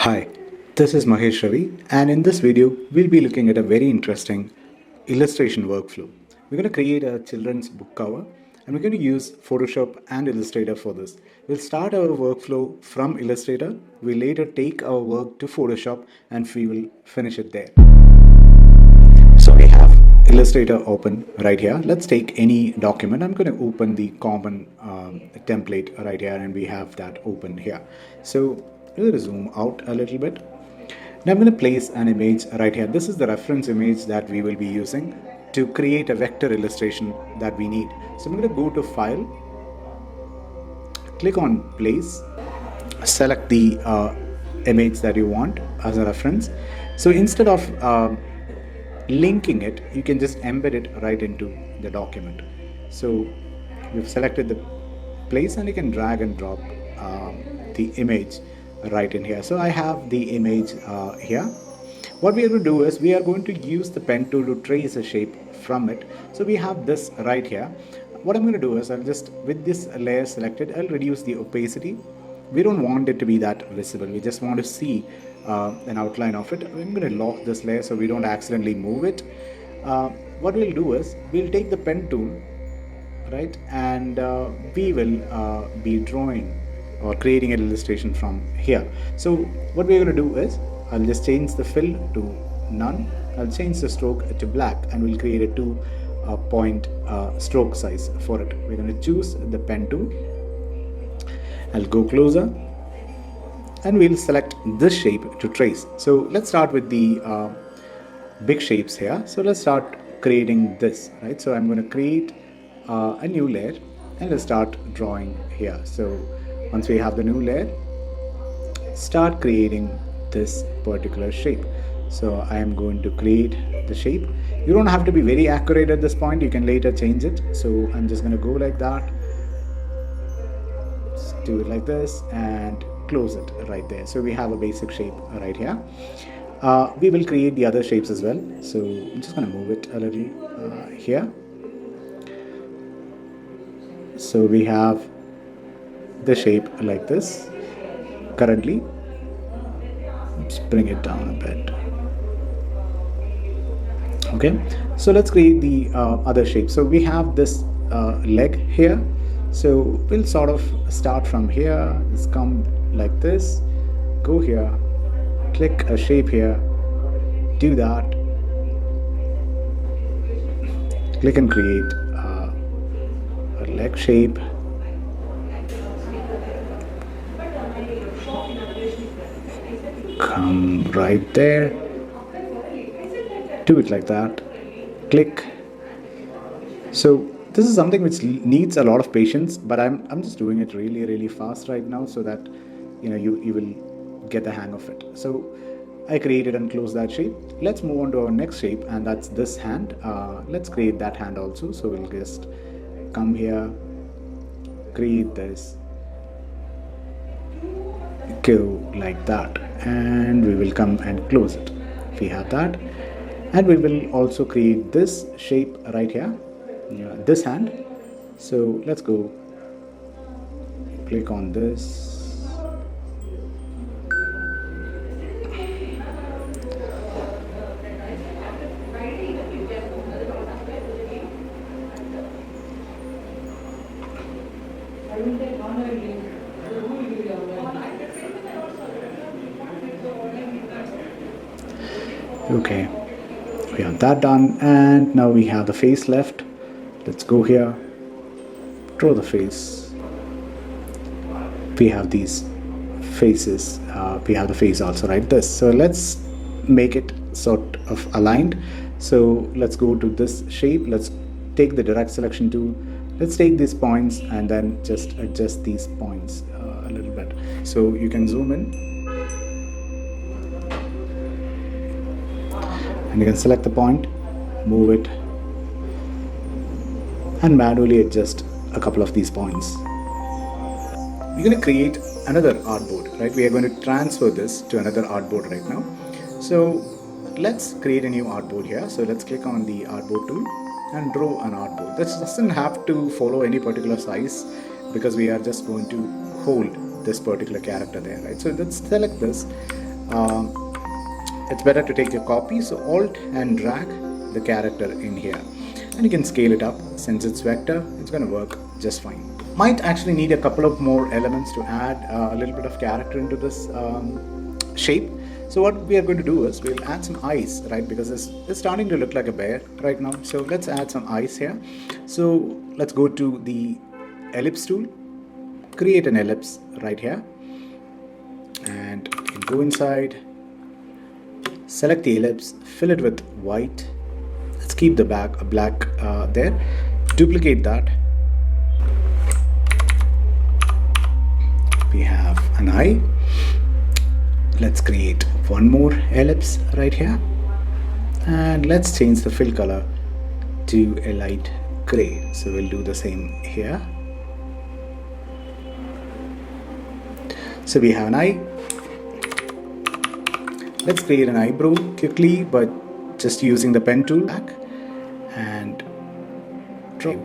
Hi, this is Mahesh Ravi, and in this video, we'll be looking at a very interesting illustration workflow. We're going to create a children's book cover, and we're going to use Photoshop and Illustrator for this. We'll start our workflow from Illustrator, we'll later take our work to Photoshop, and we will finish it there. So we have Illustrator open right here. Let's take any document. I'm going to open the common template right here, and we have that open here. So we're going to zoom out a little bit. Now I'm going to place an image right here. This is the reference image that we will be using to create a vector illustration that we need. So I'm going to go to File, click on Place, select the image that you want as a reference. So instead of linking it, you can just embed it right into the document. So we've selected the place, and you can drag and drop the image right in here. So I have the image here. What we are going to do is we are going to use the pen tool to trace a shape from it. So we have this right here. What I'm going to do is I'll just, with this layer selected, I'll reduce the opacity. We don't want it to be that visible. We just want to see an outline of it. I'm going to lock this layer so we don't accidentally move it. What we'll do is we'll take the pen tool, right, and we will be drawing or creating an illustration from here. So what we're going to do is I'll just change the fill to none. I'll change the stroke to black, and we'll create a 2-point stroke size for it. We're going to choose the pen tool. I'll go closer, and we'll select this shape to trace. So let's start with the big shapes here. So let's start creating this, right? So I'm going to create a new layer, and let's start drawing here. So once we have the new layer, start creating this particular shape. So I am going to create the shape. You don't have to be very accurate at this point. You can later change it. So I'm just going to go like that. Just do it like this and close it right there. So we have a basic shape right here. We will create the other shapes as well. So I'm just going to move it a little here. So we have the shape like this currently. Let's bring it down a bit. Okay, so let's create the other shape. So we have this leg here. So we'll sort of start from here. Let's come like this, go here, click a shape here, do that, click and create a leg shape. Come right there, do it like that, click. So this is something which needs a lot of patience, but I'm just doing it really fast right now so that you will get the hang of it. So I created and closed that shape. Let's move on to our next shape, and that's this hand. Let's create that hand also. So we'll just come here, create this, go like that, and we will come and close it. We have that, and we will also create this shape right here, this hand. So let's go click on this, okay, we have that done, and now we have the face left. Let's go here, draw the face. We have these faces, we have the face also, right? This, so let's make it sort of aligned. So let's go to this shape, let's take the direct selection tool, let's take these points and then just adjust these points a little bit. So you can zoom in, and you can select the point, move it, and manually adjust a couple of these points. We're going to create another artboard, right? We are going to transfer this to another artboard right now. So let's create a new artboard here. So let's click on the artboard tool and draw an artboard. This doesn't have to follow any particular size because we are just going to hold this particular character there, right? So let's select this it's better to take a copy. So Alt and drag the character in here, and you can scale it up. Since it's vector, it's going to work just fine. Might actually need a couple of more elements to add a little bit of character into this shape. So what we are going to do is we'll add some eyes, right? Because it's starting to look like a bear right now. So let's add some eyes here. So let's go to the ellipse tool, create an ellipse right here, and go inside, select the ellipse, fill it with white. Let's keep the black there. Duplicate that. We have an eye. Let's create one more ellipse right here, and let's change the fill color to a light gray. So we'll do the same here. So we have an eye. Let's create an eyebrow quickly, but just using the pen tool, back and draw.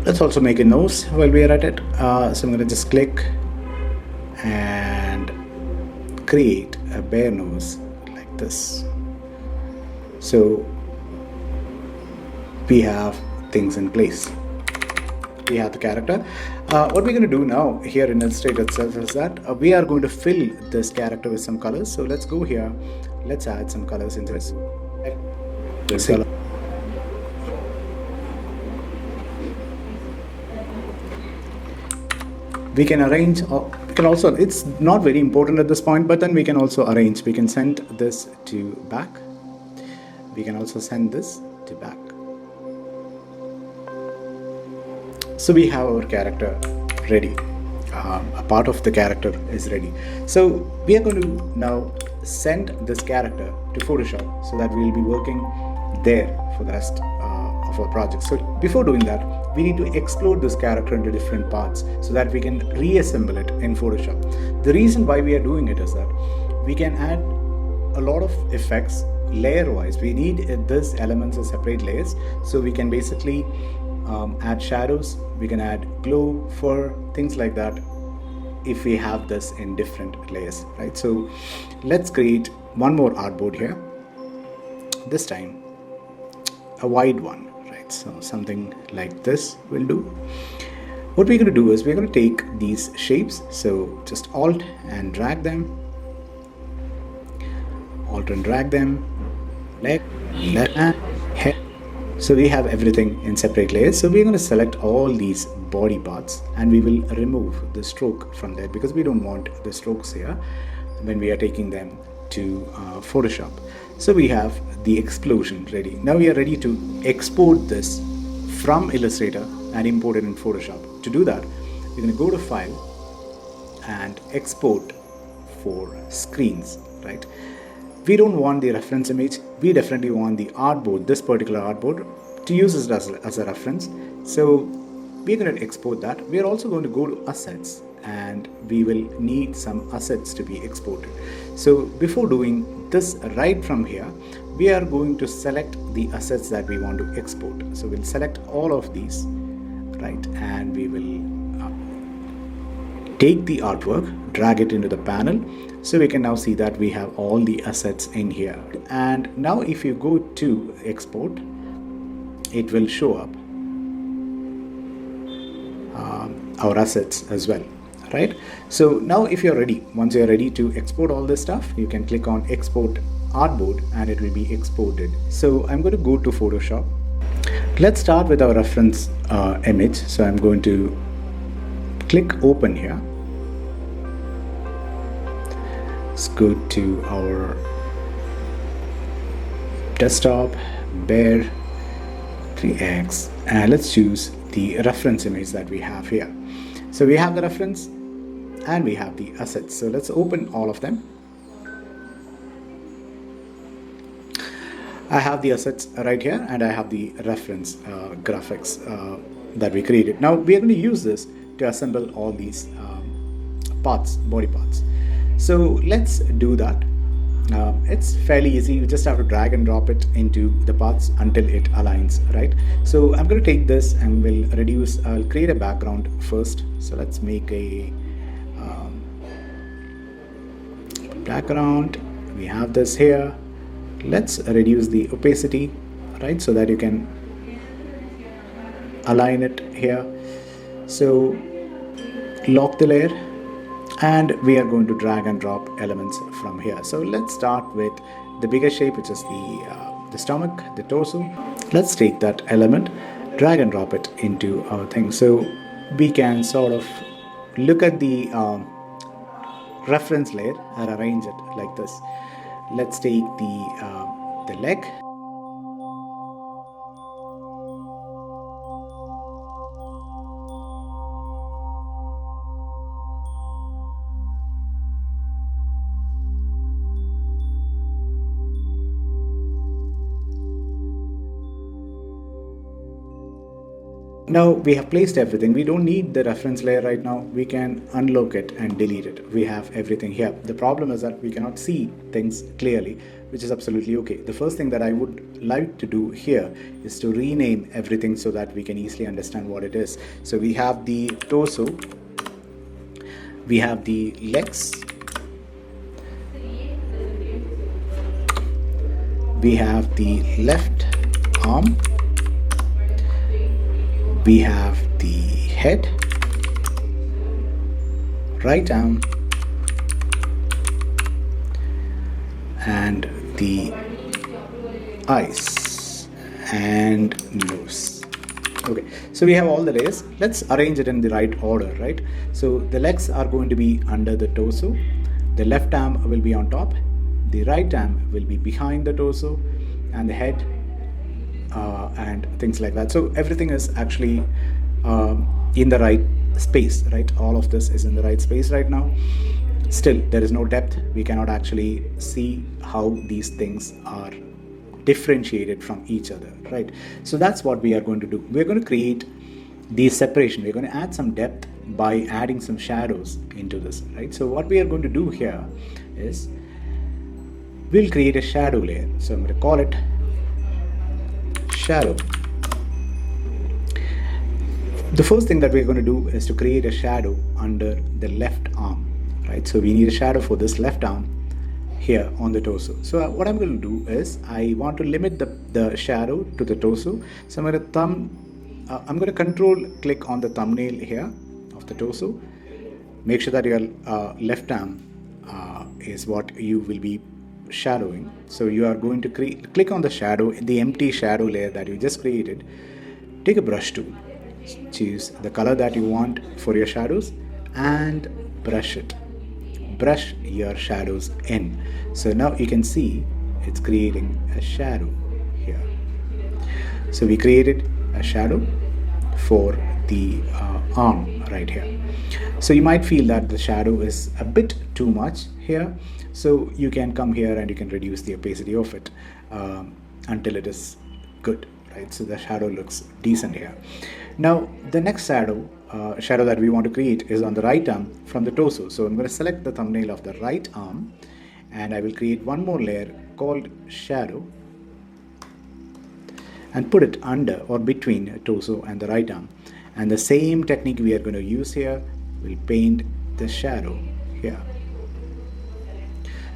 Let's also make a nose while we are at it. So I'm going to just click and create a bear nose like this. So we have things in place. We have the character. What we're going to do now here in Illustrator itself is that we are going to fill this character with some colors. So let's go here. Let's add some colors into this. This color. We can arrange, we can also, it's not very important at this point, but then we can also arrange. We can send this to back. We can also send this to back. So we have our character ready. A part of the character is ready. So we are going to now send this character to Photoshop so that we will be working there for the rest of our project. So before doing that, we need to explode this character into different parts so that we can reassemble it in Photoshop. The reason why we are doing it is that we can add a lot of effects layer wise. We need these elements as separate layers, so we can basically add shadows, we can add glow, fur, things like that if we have this in different layers, right? So let's create one more artboard here, this time a wide one. So something like this will do. What we're going to do is we're going to take these shapes. So just Alt and drag them. Alt and drag them. Left and head. So we have everything in separate layers. So we're going to select all these body parts and we will remove the stroke from there because we don't want the strokes here when we are taking them to Photoshop. So we have the explosion ready. Now we are ready to export this from Illustrator and import it in Photoshop. To do that, we're going to go to File and Export for Screens, right? We don't want the reference image. We definitely want the artboard, this particular artboard, to use this as a reference. So we're going to export that. We are also going to go to Assets and we will need some assets to be exported. So before doing this, right from here, we are going to select the assets that we want to export. So we'll select all of these, right, and we will take the artwork, drag it into the panel. So we can now see that we have all the assets in here. And now if you go to export, it will show up our assets as well. Right? So now if you're ready, once you're ready to export all this stuff, you can click on Export Artboard and it will be exported. So I'm going to go to Photoshop. Let's start with our reference image. So I'm going to click Open here. Let's go to our desktop, Bear 3x, and let's choose the reference image that we have here. So we have the reference and we have the assets. So let's open all of them. I have the assets right here and I have the reference graphics that we created. Now we are going to use this to assemble all these parts, body parts. So let's do that. It's fairly easy. You just have to drag and drop it into the paths until it aligns, right? So I'm going to take this and will reduce. I'll create a background first. So let's make a background. We have this here. Let's reduce the opacity, right, so that you can align it here. So lock the layer, and we are going to drag and drop elements from here. So let's start with the bigger shape, which is the stomach, the torso. Let's take that element, drag and drop it into our thing. So we can sort of look at the reference layer and arrange it like this. Let's take the leg. Now we have placed everything. We don't need the reference layer right now. We can unlock it and delete it. We have everything here. The problem is that we cannot see things clearly, which is absolutely okay. The first thing that I would like to do here is to rename everything so that we can easily understand what it is. So we have the torso, we have the legs, we have the left arm, we have the head, right arm, and the eyes and nose. Okay, so we have all the layers. Let's arrange it in the right order, right? So the legs are going to be under the torso, the left arm will be on top, the right arm will be behind the torso, and the head and things like that. So everything is actually in the right space, right? All of this is in the right space right now. Still, there is no depth. We cannot actually see how these things are differentiated from each other, right? So that's what we are going to do. We're going to create the separation. We're going to add some depth by adding some shadows into this, right? So what we are going to do here is we'll create a shadow layer. So I'm going to call it shadow. The first thing that we're going to do is to create a shadow under the left arm, right? So we need a shadow for this left arm here on the torso. So what I'm going to do is I want to limit the shadow to the torso. So I'm going to control click on the thumbnail here of the torso. Make sure that your left arm is what you will be shadowing. So you are going to click on the shadow, the empty shadow layer that you just created. Take a brush tool, choose the color that you want for your shadows and brush it. Brush your shadows in. So now you can see it's creating a shadow here. So we created a shadow for the arm right here. So you might feel that the shadow is a bit too much here. So you can come here and you can reduce the opacity of it until it is good, right? So the shadow looks decent here. Now the next shadow that we want to create is on the right arm from the torso. So I'm going to select the thumbnail of the right arm and I will create one more layer called shadow and put it under or between torso and the right arm. And the same technique we are going to use here, we'll paint the shadow here.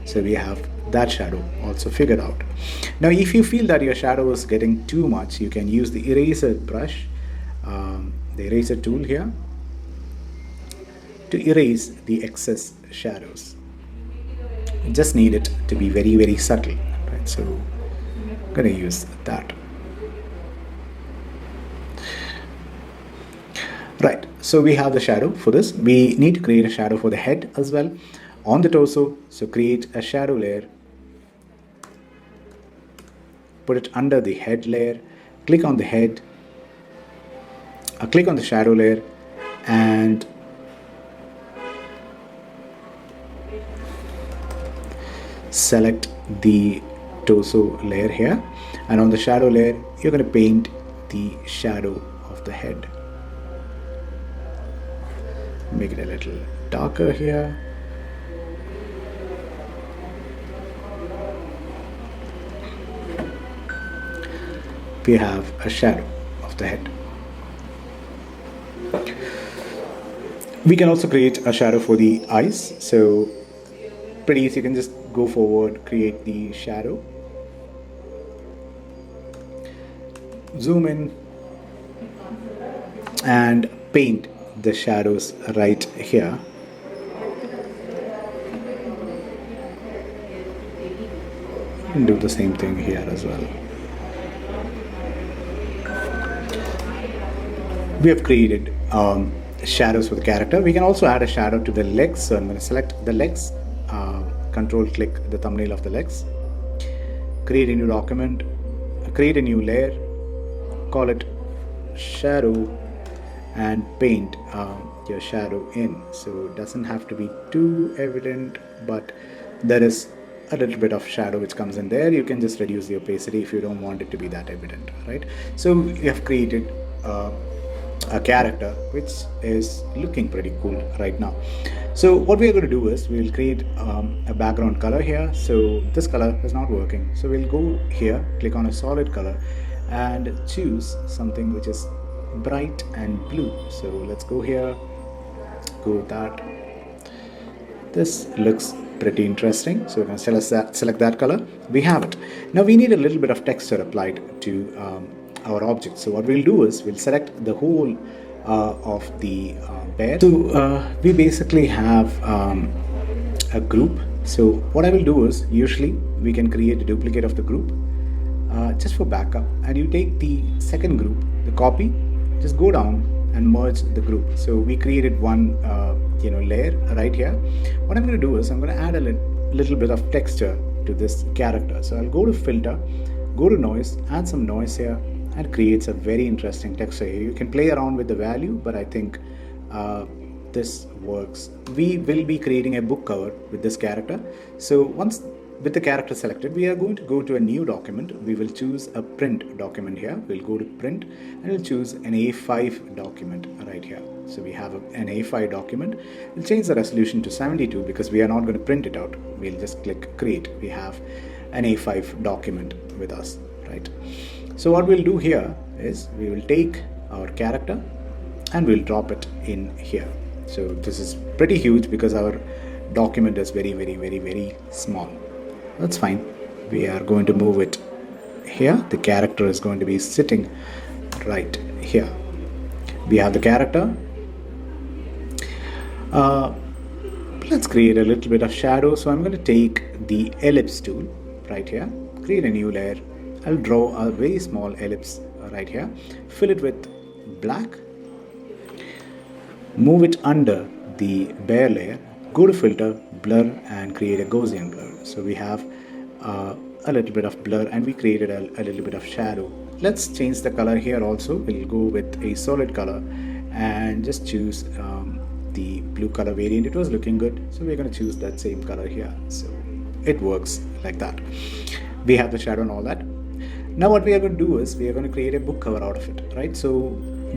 So we have that shadow also figured out. Now if you feel that your shadow is getting too much, you can use the eraser brush, the eraser tool here, to erase the excess shadows. You just need it to be very, very subtle, right? So I'm going to use that. Right, so we have the shadow for this. We need to create a shadow for the head as well on the torso. So create a shadow layer, put it under the head layer, click on the head, click on the shadow layer and select the torso layer here, and on the shadow layer you're going to paint the shadow of the head. Make it a little darker here. we have a shadow of the head. We can also create a shadow for the eyes. So pretty easy, you can just go forward, create the shadow, zoom in and paint the shadows right here. And do the same thing here as well. We have created shadows for the character. We can also add a shadow to the legs. So I'm going to select the legs, control click the thumbnail of the legs, create a new document, create a new layer, call it shadow, and paint your shadow in. So it doesn't have to be too evident, but there is a little bit of shadow which comes in there. You can just reduce the opacity if you don't want it to be that evident, right? So we have created a character which is looking pretty cool right now. So what we are going to do is we will create a background color here. So this color is not working, so we'll go here, click on a solid color and choose something which is bright and blue. So let's go here, go with that. This looks pretty interesting, so we're going to select that color. We have it. Now we need a little bit of texture applied to our object. So what we'll do is we'll select the whole of the bear. So we basically have a group. So what I will do is, usually we can create a duplicate of the group just for backup, and you take the second group, the copy, just go down and merge the group. So we created one layer right here. What I'm going to do is I'm going to add a little bit of texture to this character. So I'll go to filter, go to noise, add some noise here, and creates a very interesting texture here. You can play around with the value, but I think this works. We will be creating a book cover with this character. So once with the character selected, we are going to go to a new document. We will choose a print document here. We'll go to print and we'll choose an A5 document right here. So we have an A5 document. We'll change the resolution to 72 because we are not going to print it out. We'll just click create. We have an A5 document with us, right? So what we'll do here is we will take our character and we'll drop it in here. So this is pretty huge because our document is very, very, very, very small. That's fine. We are going to move it here. The character is going to be sitting right here. We have the character. Let's create a little bit of shadow. So I'm going to take the ellipse tool right here, create a new layer. I'll draw a very small ellipse right here, fill it with black, move it under the bear layer, go to filter, blur, and create a Gaussian blur. So we have a little bit of blur, and we created a little bit of shadow. Let's change the color here also. We'll go with a solid color and just choose the blue color variant. It was looking good, so we're going to choose that same color here. So it works like that. We have the shadow and all that. Now what we are going to do is we are going to create a book cover out of it, right? So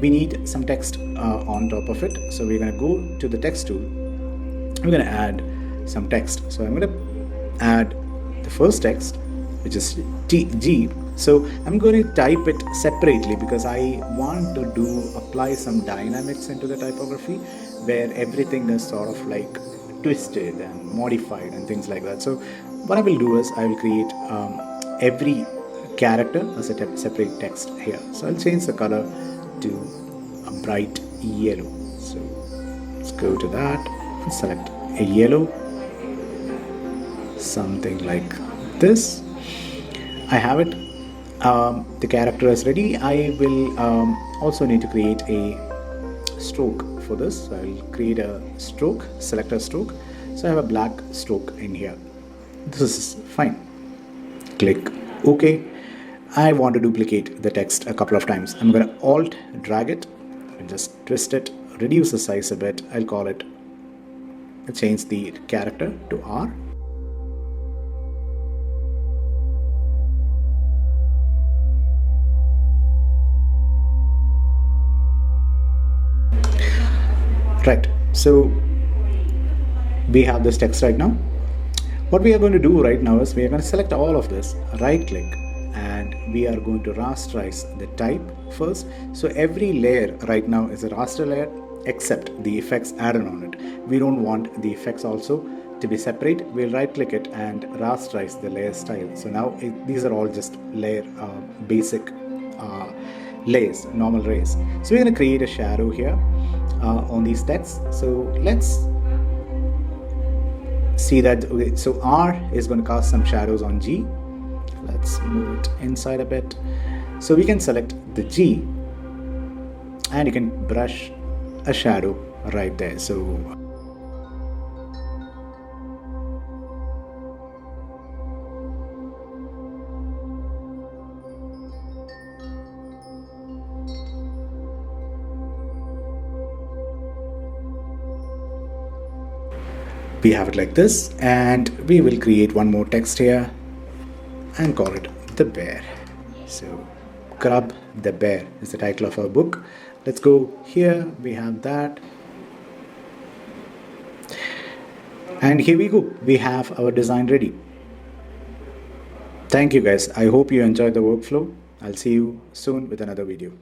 we need some text on top of it. So we're going to go to the text tool. We're going to add some text. So I'm going to add the first text, which is G. So I'm going to type it separately because I want to apply some dynamics into the typography where everything is sort of like twisted and modified and things like that. So what I will do is I will create every character as a separate text here. So I'll change the color to a bright yellow. So let's go to that and select a yellow, something like this. I have it. The character is ready. I will also need to create a stroke for this. So I'll create a stroke, select a stroke. So I have a black stroke in here. This is fine. Click OK. I want to duplicate the text a couple of times. I'm going to Alt drag it and just twist it, reduce the size a bit. I'll call it, change the character to R. Right, so we have this text right now. What we are going to do right now is we are going to select all of this, right click and we are going to rasterize the type first. So every layer right now is a raster layer except the effects added on it. We don't want the effects also to be separate. We'll right click it and rasterize the layer style. So now these are all just layer basic layers, normal layers. So we're going to create a shadow here on these texts. So let's see that. Okay, so R is going to cast some shadows on G. Let's move it inside a bit. So we can select the G and you can brush a shadow right there. So we have it like this, and we will create one more text here and call it the bear. So Grub the Bear is the title of our book. Let's go here, we have that, and here we go, we have our design ready. Thank you guys, I hope you enjoyed the workflow. I'll see you soon with another video.